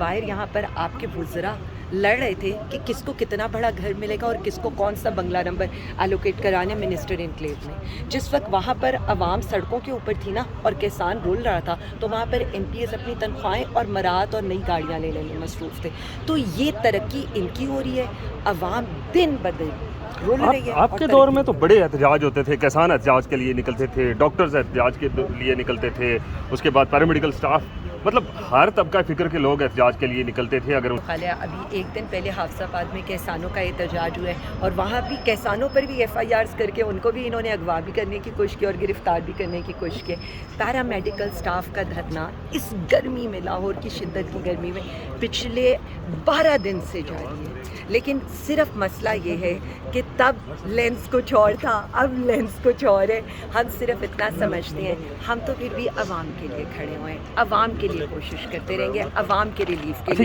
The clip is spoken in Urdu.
باہر یہاں پر آپ کے وزراء لڑ رہے تھے کہ کس کو کتنا بڑا گھر ملے گا اور کس کو کون سا بنگلہ نمبر الوکیٹ کرانے منسٹر انکلیو میں. جس وقت وہاں پر عوام سڑکوں کے اوپر تھی نا اور کسان رول رہا تھا تو وہاں پر ایم پی ایز اپنی تنخواہیں اور مراعات اور نئی گاڑیاں لینے میں مصروف تھے. تو یہ ترقی ان کی ہو رہی ہے، عوام دن بدن رول رہی ہے. آپ کے دور میں تو بڑے احتجاج ہوتے تھے، کسان احتجاج کے لیے نکلتے تھے، ڈاکٹرز احتجاج کے لیے نکلتے تھے، اس کے بعد پیرامیڈیکل سٹاف، مطلب ہر طبقہ فکر کے لوگ احتجاج کے لیے نکلتے تھے. اگر خالیہ ابھی ایک دن پہلے حافظ آباد میں کسانوں کا احتجاج ہوا ہے اور وہاں بھی کسانوں پر بھی ایف آئی آرز کر کے ان کو بھی انہوں نے اغوا بھی کرنے کی کوشش کی اور گرفتار بھی کرنے کی کوشش کی. پیرامیڈیکل سٹاف کا دھرنا اس گرمی میں، لاہور کی شدت کی گرمی میں پچھلے 12 دن سے جاری ہے. لیکن صرف مسئلہ یہ ہے کہ تب لینس کچھ اور تھا، اب لینس کچھ اور ہے. ہم صرف اتنا سمجھتے ہیں ہم تو پھر بھی عوام کے لیے کھڑے ہوئے ہیں، عوام کے لیے کوشش کرتے رہیں گے، عوام کے ریلیف کے لیے.